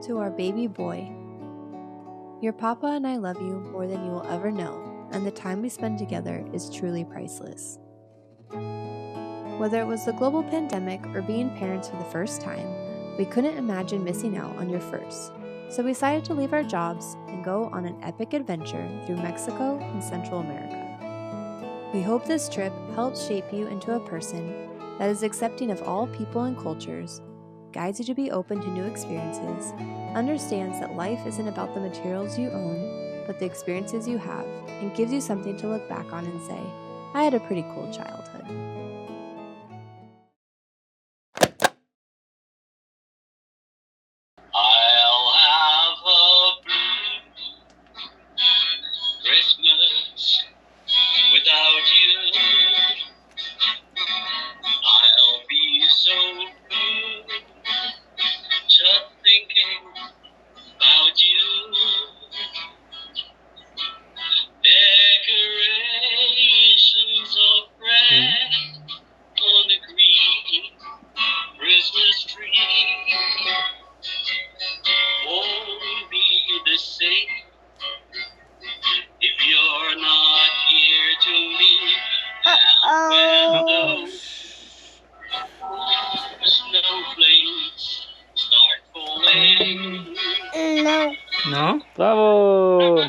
to our baby boy. Your papa and I love you more than you will ever know, and the time we spend together is truly priceless. Whether it was the global pandemic or being parents for the first time, we couldn't imagine missing out on your first, so we decided to leave our jobs and go on an epic adventure through Mexico and Central America. We hope this trip helps shape you into a person that is accepting of all people and cultures, guides you to be open to new experiences, understands that life isn't about the materials you own, but the experiences you have, and gives you something to look back on and say, I had a pretty cool childhood. I'll have a blue Christmas without you. I'll be so blue just thinking about you. Decorations of red on the green Christmas tree won't be the same if you're not here to meet. And when the snowflakes start falling. No? Bravo!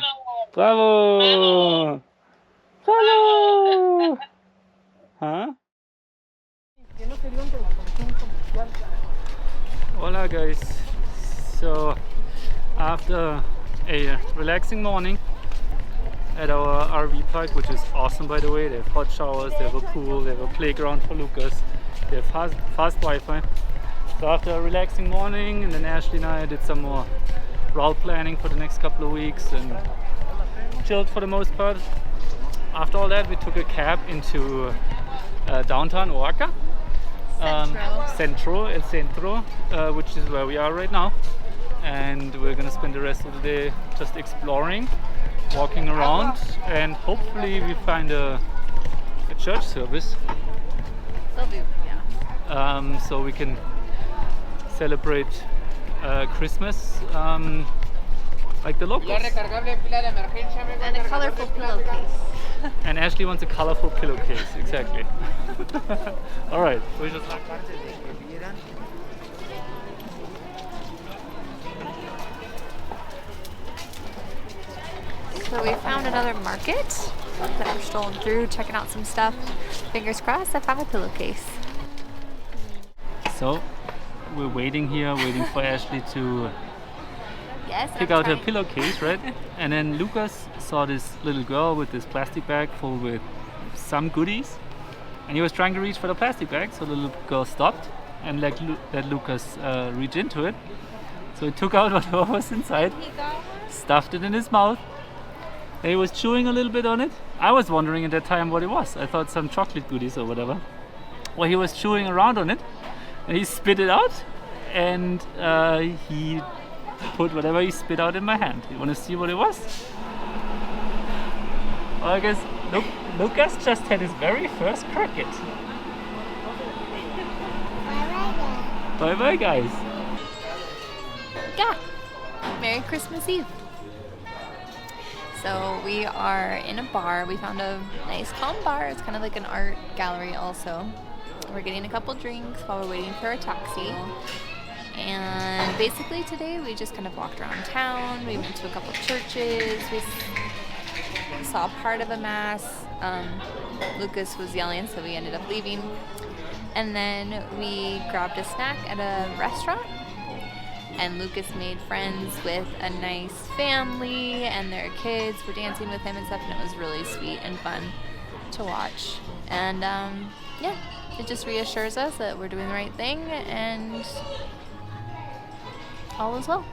Bravo! Bravo! Huh? Hola guys. So after a relaxing morning at our RV park, which is awesome by the way, they have hot showers, they have a pool, they have a playground for Lucas, they have fast Wi-Fi. So after a relaxing morning, and then Ashley and I did some more route planning for the next couple of weeks and chilled for the most part. After all that, we took a cab into downtown Oaxaca, El Centro, which is where we are right now, and we're gonna spend the rest of the day just exploring, walking around, and hopefully we find a church service so we can celebrate Christmas like the locals. And a colorful pillowcase. And Ashley wants a colorful pillowcase, exactly. Alright, we just So we found another market that we're strolling through, checking out some stuff. Fingers crossed, I found a pillowcase. So we're waiting for Ashley to Yes, pick out her pillowcase, right? And then Lucas saw this little girl with this plastic bag full with some goodies, and he was trying to reach for the plastic bag, so the little girl stopped and let Lucas reach into it. So he took out whatever was inside, stuffed it in his mouth, and he was chewing a little bit on it. I was wondering at that time what it was. I thought some chocolate goodies or whatever. Well, he was chewing around on it, and he spit it out, and he put whatever he spit out in my hand. You want to see what it was? Well, I guess Lucas just had his very first cricket. Bye bye guys. Yeah, Merry Christmas Eve. So we are in a bar. We found a nice calm bar. It's kind of like an art gallery also. We're getting a couple drinks while we're waiting for a taxi. And basically today we just kind of walked around town. We went to a couple churches. We saw part of a mass. Lucas was yelling, so we ended up leaving. And then we grabbed a snack at a restaurant. And Lucas made friends with a nice family, and their kids were dancing with him and stuff, and it was really sweet and fun to watch. And yeah, it just reassures us that we're doing the right thing and all is well.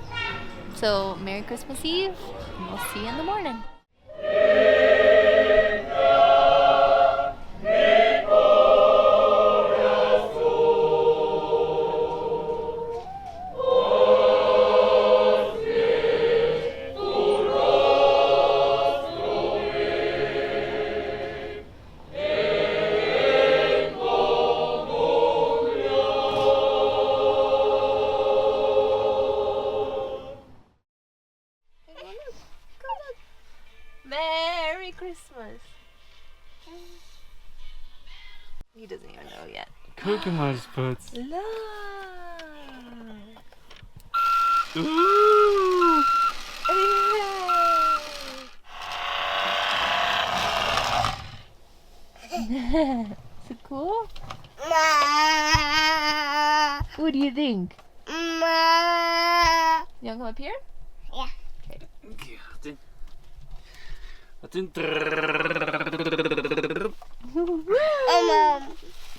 So Merry Christmas Eve, and we'll see you in the morning. He doesn't even know yet. Guck mal, Spatz. Look. Ooh. Is it cool? What do you think? You want to come up here? Okay, warte.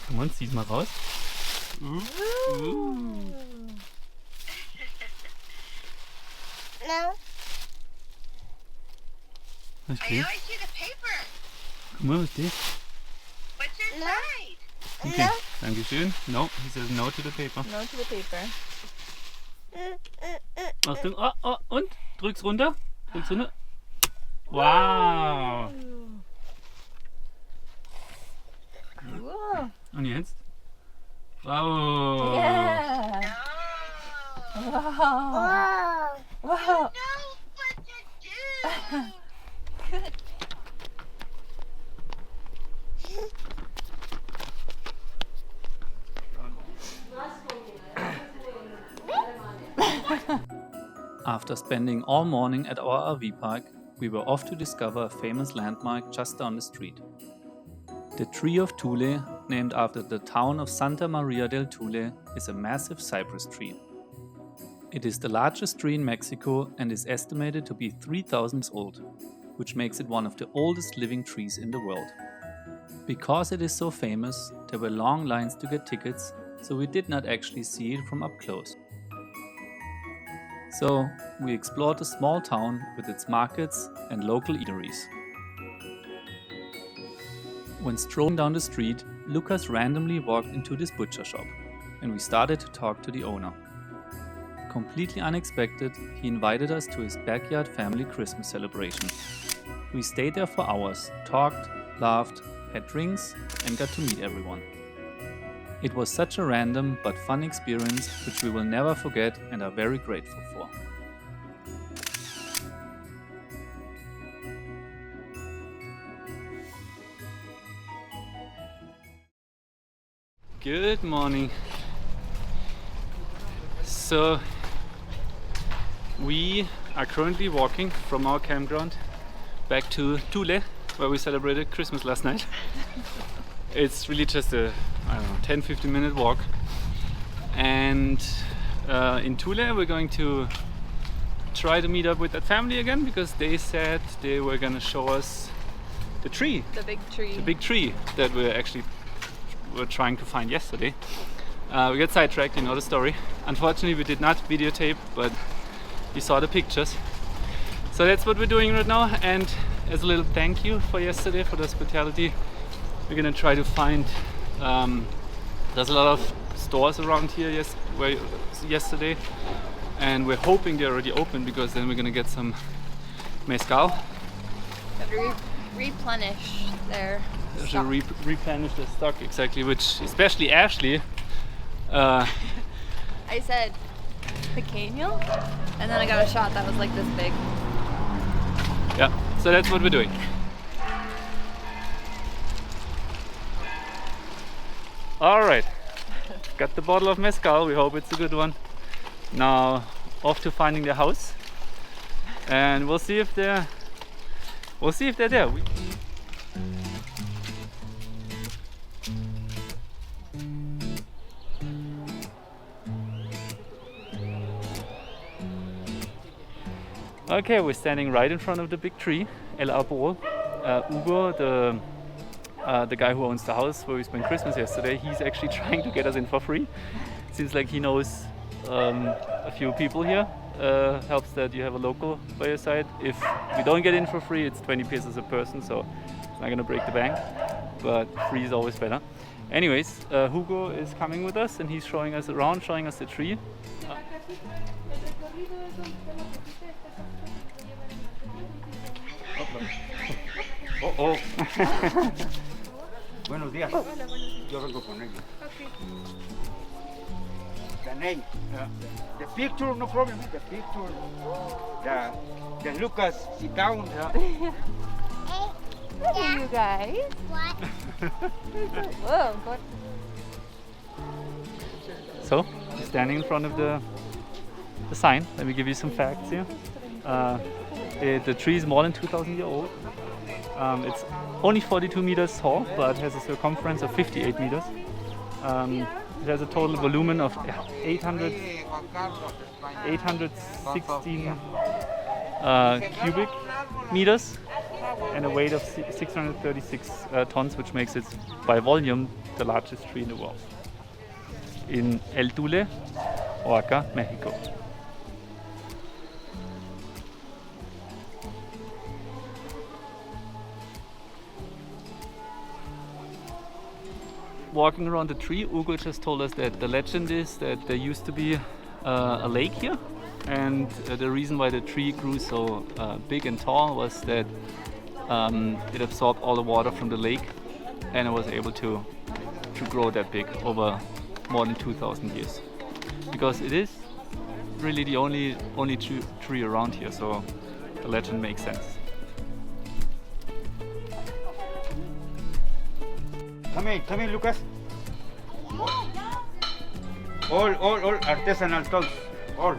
Komm on, zieh's mal raus. No. Was ist I know das? I see the paper. Guck mal, was ist das? What's inside? Okay, Dankeschön. No, he says no to the paper. No to the paper. Achtung, oh, und? Drück's runter. Drück's runter. Wow. Cool. Und jetzt? Wow. Yeah. No. Wow. You Wow. know what to do. Good. After spending all morning at our RV park, we were off to discover a famous landmark just down the street. The Tree of Tule, named after the town of Santa Maria del Tule, is a massive cypress tree. It is the largest tree in Mexico and is estimated to be 3,000 years old, which makes it one of the oldest living trees in the world. Because it is so famous, there were long lines to get tickets, so we did not actually see it from up close. So, we explored the small town with its markets and local eateries. When strolling down the street, Lucas randomly walked into this butcher shop, and we started to talk to the owner. Completely unexpected, he invited us to his backyard family Christmas celebration. We stayed there for hours, talked, laughed, had drinks, and got to meet everyone. It was such a random but fun experience which we will never forget and are very grateful for. Good morning. So we are currently walking from our campground back to Tule, where we celebrated Christmas last night. It's really just a 10-15 minute walk, and in Tule we're going to try to meet up with that family again, because they said they were going to show us the tree, The big tree. that we're trying to find yesterday. We got sidetracked, you know the story. Unfortunately we did not videotape, but you saw the pictures. So that's what we're doing right now, and as a little thank you for yesterday, for the hospitality, we're gonna try to find, there's a lot of stores around here yesterday, and we're hoping they're already open, because then we're gonna get some Mescal. Have to replenish their To stock. replenish the stock, exactly, which especially Ashley, I said pequeño, and then I got a shot that was like this big. yeah, so that's what we're doing. Alright, got the bottle of Mescal, we hope it's a good one. Now off to finding the house, and we'll see if they're there. Okay, we're standing right in front of the big tree, El Arbol. Hugo, the guy who owns the house where we spent Christmas yesterday, he's actually trying to get us in for free. Seems like he knows a few people here. Helps that you have a local by your side. If we don't get in for free, it's 20 pesos a person, so it's not gonna break the bank, but free is always better. Anyways, Hugo is coming with us, and he's showing us around, showing us the tree. Oh. Buenos días. Yo vengo con ellos. The name. The picture, no problem. The picture. The Lucas sit down. Look at you guys. What? Whoa, God. So, standing in front of the sign. Let me give you some facts here. The tree is more than 2,000 years old. It's only 42 meters tall, but has a circumference of 58 meters. It has a total volume of 816 cubic meters and a weight of 636 tons, which makes it by volume the largest tree in the world. In El Tule, Oaxaca, Mexico. Walking around the tree, Ugo just told us that the legend is that there used to be a lake here, and the reason why the tree grew so big and tall was that it absorbed all the water from the lake, and it was able to grow that big over more than 2,000 years. Because it is really the only tree around here, so the legend makes sense. Come in, Lucas. All artisanal toys. All.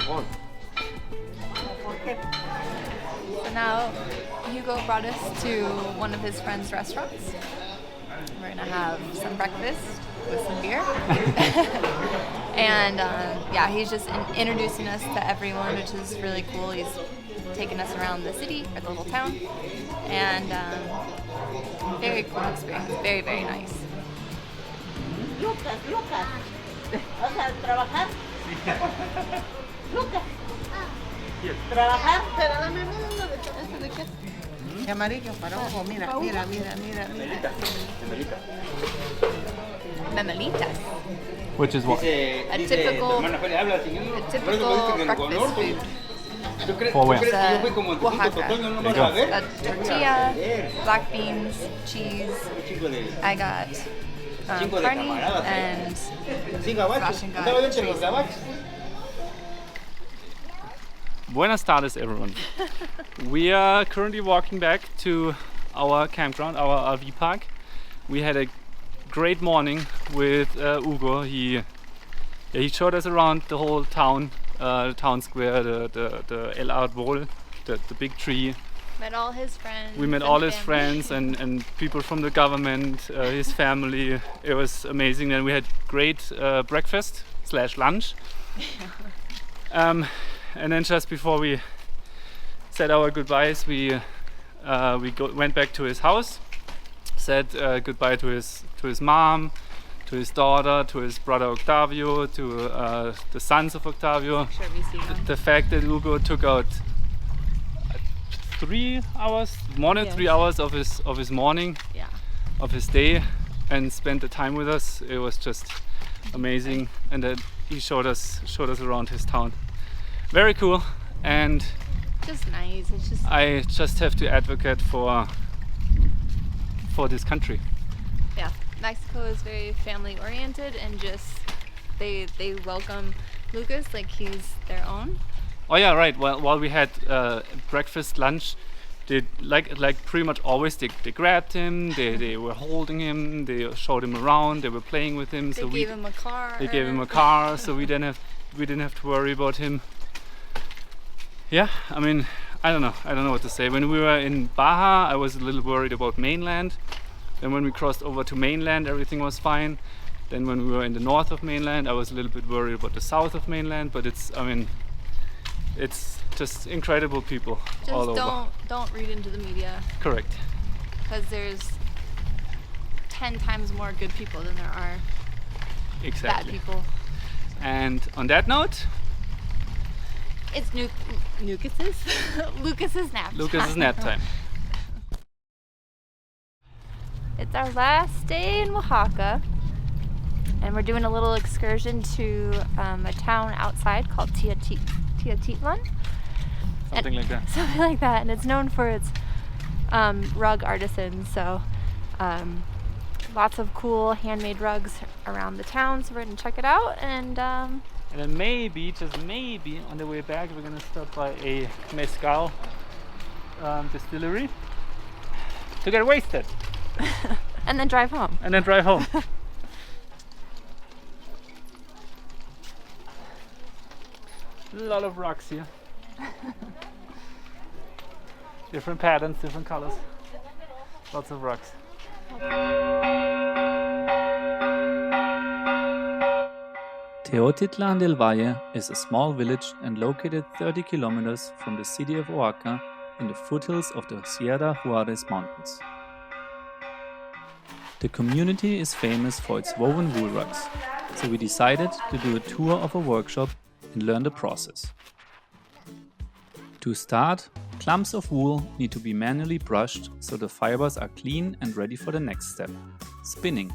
So now Hugo brought us to one of his friend's restaurants. We're gonna have some breakfast with some beer. And yeah, he's just introducing us to everyone, which is really cool. He's taking us around the city or the little town. And very cool experience, very, very nice. Lucas, ¿vas a trabajar? Lucas, ¿trabajar? Pero dame uno de eso de qué. De amarillo para ojo, mira. Memelitas. Which is what? A typical breakfast food. For where? It's Oaxaca. There you go. A tortilla, black beans, cheese. I got carne and Sebastian got chorizo. Buenas tardes, everyone. We are currently walking back to our campground, our RV park. We had a great morning with Ugo. He showed us around the whole town, the town square, the El Árbol, the big tree. Met all his friends. We met all his friends and people from the government, his family. It was amazing, and we had great breakfast / lunch. And then just before we said our goodbyes, we went back to his house, said goodbye to his mom, to his daughter, to his brother Octavio, to the sons of Octavio. Sure, we see them. The fact that Ugo took out 3 hours, more than 3 hours of his morning, Yeah. of his day, and spent the time with us. It was just amazing, and that he showed us around his town. Very cool, and Just nice. It's just I just have to advocate for this country. yeah. Mexico is very family oriented and just they welcome Lucas like he's their own. Oh yeah, right. Well, while we had breakfast, lunch, they like pretty much always they grabbed him, they were holding him, they showed him around, they were playing with him. They So gave him a car. they gave him a car, so we didn't have to worry about him. Yeah, I mean, I don't know what to say. When we were in Baja, I was a little worried about mainland. Then when we crossed over to mainland, everything was fine. Then when we were in the north of mainland, I was a little bit worried about the south of mainland. But it's just incredible people all Just over. don't read into the media Correct. because there's 10 times more good people than there are bad Exactly. people. And on that note, It's Lucas's nap. Lucas's nap time. It's our last day in Oaxaca, and we're doing a little excursion to a town outside called Teotitlan. Something like that. Something like that, and it's known for its rug artisans. So lots of cool handmade rugs around the town. So we're gonna check it out, and And then maybe, just maybe, on the way back, we're gonna stop by a Mescal distillery. to get wasted And then drive home. and then drive home. A lot of rocks here. Different patterns, different colors. Lots of rocks. Teotitlan del Valle is a small village and located 30 kilometers from the city of Oaxaca in the foothills of the Sierra Juarez Mountains. The community is famous for its woven wool rugs, so we decided to do a tour of a workshop and learn the process. To start, clumps of wool need to be manually brushed so the fibers are clean and ready for the next step, spinning.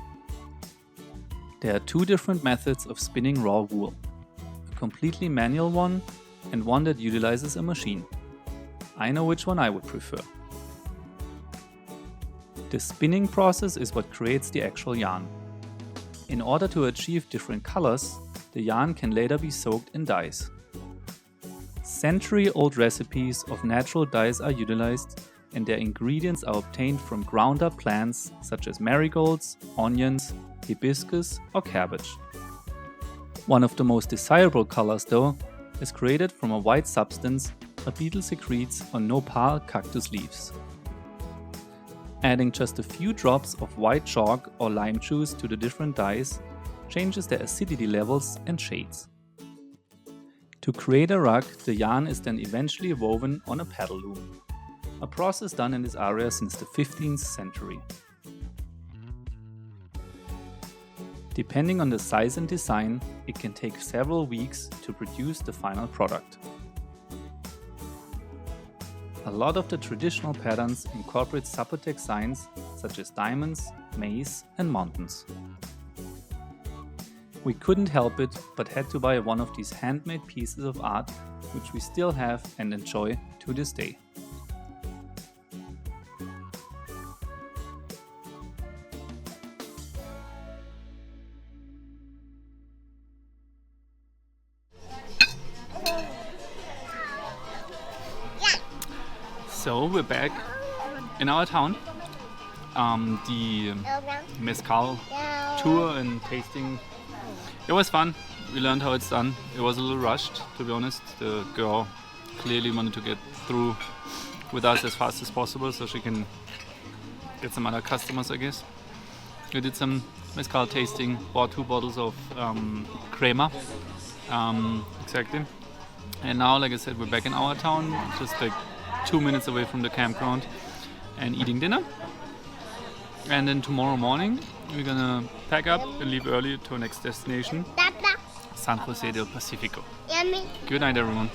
There are two different methods of spinning raw wool, a completely manual one and one that utilizes a machine. I know which one I would prefer. The spinning process is what creates the actual yarn. In order to achieve different colors, the yarn can later be soaked in dyes. Century-old recipes of natural dyes are utilized, and their ingredients are obtained from ground-up plants such as marigolds, onions, hibiscus or cabbage. One of the most desirable colors, though, is created from a white substance a beetle secretes on nopal cactus leaves. Adding just a few drops of white chalk or lime juice to the different dyes changes their acidity levels and shades. To create a rug, the yarn is then eventually woven on a paddle loom, a process done in this area since the 15th century. Depending on the size and design, it can take several weeks to produce the final product. A lot of the traditional patterns incorporate Zapotec signs such as diamonds, maize and mountains. We couldn't help it but had to buy one of these handmade pieces of art, which we still have and enjoy to this day. So we're back in our town. The Mescal tour and tasting, it was fun. We learned how it's done. It was a little rushed, to be honest. The girl clearly wanted to get through with us as fast as possible so she can get some other customers, I guess. We did some Mescal tasting, bought 2 bottles of crema, exactly. And now, like I said, we're back in our town, just like 2 minutes away from the campground and eating dinner. And then tomorrow morning we're gonna pack up and leave early to our next destination, San Jose del Pacifico. Good night, everyone.